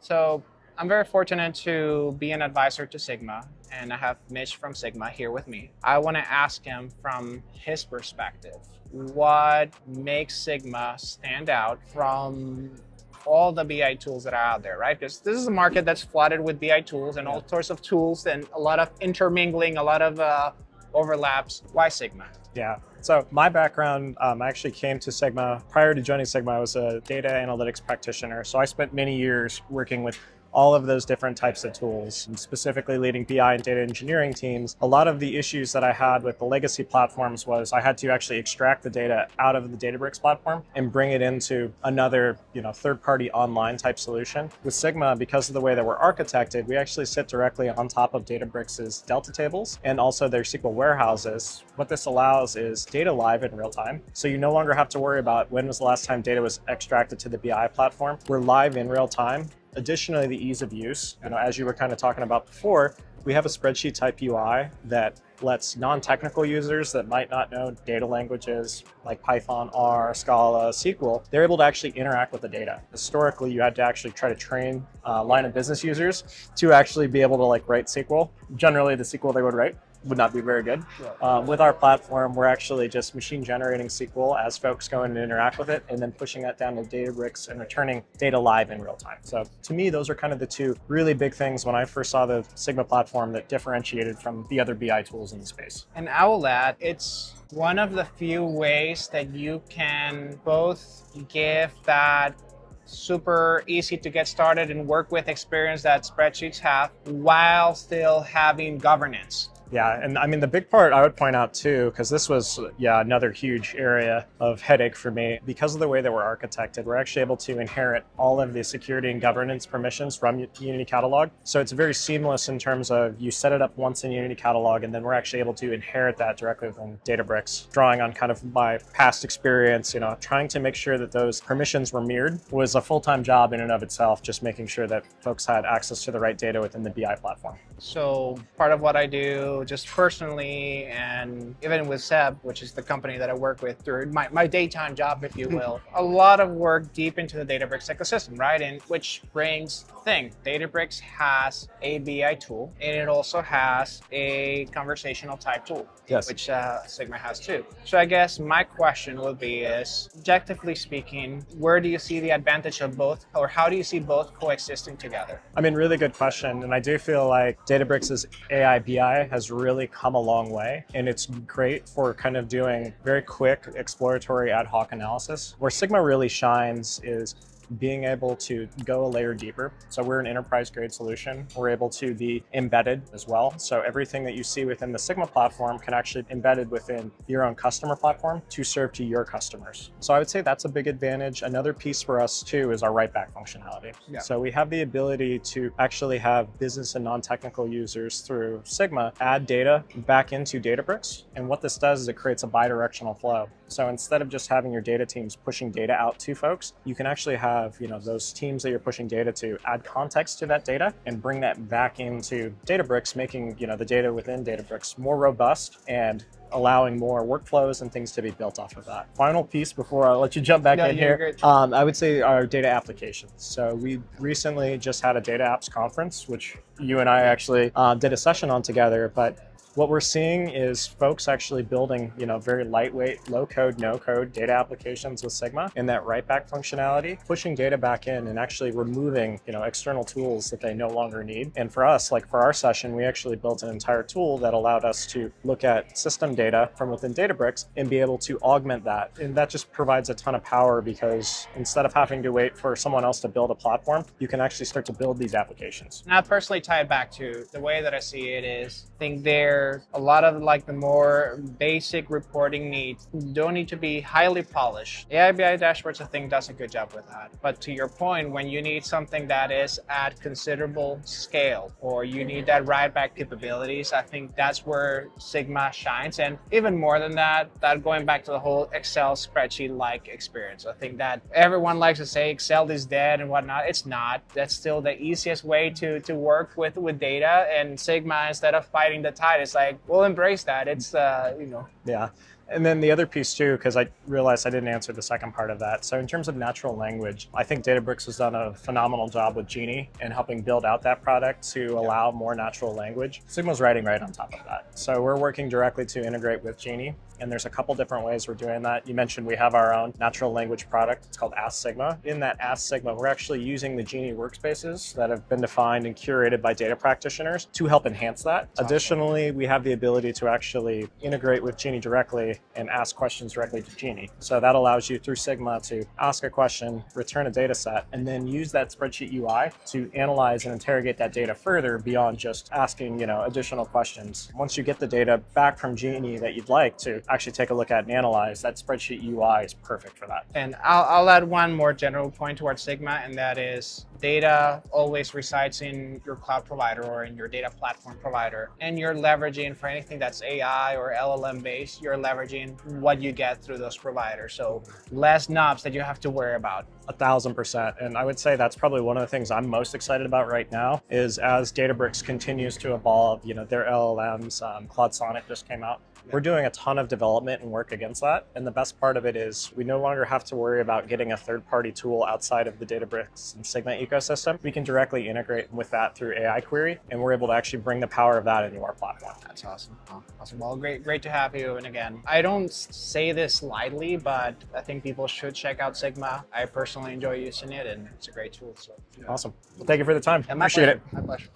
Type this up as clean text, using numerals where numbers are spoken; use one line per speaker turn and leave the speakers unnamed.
So I'm very fortunate to be an advisor to Sigma, and I have Mitch from Sigma here with me. I want to ask him from his perspective, what makes Sigma stand out from all the BI tools that are out there, right? Because this is a market that's flooded with BI tools and all sorts of tools and a lot of intermingling, a lot of overlaps. Why Sigma?
Yeah. So my background, I actually came to Sigma. Prior to joining Sigma, I was a data analytics practitioner. So I spent many years working with all of those different types of tools, and specifically leading BI and data engineering teams. A lot of the issues that I had with the legacy platforms was I had to actually extract the data out of the Databricks platform and bring it into another, third-party online type solution. With Sigma, because of the way that we're architected, we actually sit directly on top of Databricks' Delta tables and also their SQL warehouses. What this allows is data live in real time. So you no longer have to worry about when was the last time data was extracted to the BI platform. We're live in real time. Additionally, the ease of use, as you were kind of talking about before, we have a spreadsheet type UI that lets non-technical users that might not know data languages like Python, R, Scala, SQL, they're able to actually interact with the data. Historically, you had to actually try to train line of business users to actually be able to write SQL. Generally, the SQL they would write would not be very good. With our platform, we're actually just machine generating SQL as folks go in and interact with it, and then pushing that down to Databricks and returning data live in real time. So to me, those are kind of the two really big things when I first saw the Sigma platform that differentiated from the other BI tools in the space.
And I will add, it's one of the few ways that you can both give that super easy to get started and work with experience that spreadsheets have while still having governance.
Yeah, and I mean, the big part I would point out too, because this was, another huge area of headache for me. Because of the way that we're architected, we're actually able to inherit all of the security and governance permissions from Unity Catalog. So it's very seamless in terms of you set it up once in Unity Catalog, and then we're actually able to inherit that directly from Databricks. Drawing on kind of my past experience, trying to make sure that those permissions were mirrored was a full-time job in and of itself, just making sure that folks had access to the right data within the BI platform.
So part of what I do just personally, and even with Seb, which is the company that I work with through my daytime job, if you will, a lot of work deep into the Databricks ecosystem, right? And which brings thing. Databricks has a BI tool, and it also has a conversational type tool,
yes,
which Sigma has too. So I guess my question would be is, objectively speaking, where do you see the advantage of both, or how do you see both coexisting together?
I mean, really good question. And I do feel like Databricks' AI BI has really come a long way, and it's great for kind of doing very quick exploratory ad hoc analysis. Where Sigma really shines is being able to go a layer deeper. So we're an enterprise grade solution. We're able to be embedded as well. So everything that you see within the Sigma platform can actually be embedded within your own customer platform to serve to your customers. So I would say that's a big advantage. Another piece for us too is our write back functionality. Yeah. So we have the ability to actually have business and non-technical users through Sigma add data back into Databricks. And what this does is it creates a bi-directional flow. So instead of just having your data teams pushing data out to folks, you can actually have those teams that you're pushing data to add context to that data and bring that back into Databricks, making the data within Databricks more robust and allowing more workflows and things to be built off of that. Final piece before I let you jump back in here, I would say our data applications. So we recently just had a data apps conference, which you and I actually did a session on together, but what we're seeing is folks actually building, very lightweight, low code, no code data applications with Sigma and that write back functionality, pushing data back in and actually removing, external tools that they no longer need. And for us, like for our session, we actually built an entire tool that allowed us to look at system data from within Databricks and be able to augment that. And that just provides a ton of power because instead of having to wait for someone else to build a platform, you can actually start to build these applications.
Now, personally tie it back to the way that I see it is, I think there a lot of the more basic reporting needs don't need to be highly polished. AI/BI dashboards, I think, does a good job with that. But to your point, when you need something that is at considerable scale, or you need that write back capabilities, I think that's where Sigma shines. And even more than that, going back to the whole Excel spreadsheet-like experience. I think that everyone likes to say Excel is dead and whatnot. It's not. That's still the easiest way to work with data. And Sigma, instead of fighting the tide, it's like, we'll embrace that. It's,
Yeah. And then the other piece too, because I realized I didn't answer the second part of that. So in terms of natural language, I think Databricks has done a phenomenal job with Genie and helping build out that product to allow more natural language. Sigma's riding right on top of that. So we're working directly to integrate with Genie. And there's a couple different ways we're doing that. You mentioned we have our own natural language product. It's called Ask Sigma. In that Ask Sigma, we're actually using the Genie workspaces that have been defined and curated by data practitioners to help enhance that. Additionally, we have the ability to actually integrate with Genie directly and ask questions directly to Genie. So that allows you through Sigma to ask a question, return a data set, and then use that spreadsheet UI to analyze and interrogate that data further beyond just asking, additional questions. Once you get the data back from Genie that you'd like to actually take a look at and analyze, that spreadsheet UI is perfect for that.
And I'll add one more general point towards Sigma, and that is data always resides in your cloud provider or in your data platform provider. And you're leveraging for anything that's AI or LLM based, you're leveraging what you get through those providers. So less knobs that you have to worry about.
1,000%. And I would say that's probably one of the things I'm most excited about right now is as Databricks continues to evolve, their LLMs, Claude Sonnet just came out. We're doing a ton of development and work against that. And the best part of it is we no longer have to worry about getting a third-party tool outside of the Databricks and Sigma ecosystem. We can directly integrate with that through AI query, and we're able to actually bring the power of that into our platform.
That's awesome. Awesome. Well, great to have you. And again, I don't say this lightly, but I think people should check out Sigma. I personally enjoy using it, and it's a great tool. So
Awesome. Well, thank you for the time.
And my
Appreciate
pleasure.
it.
My pleasure.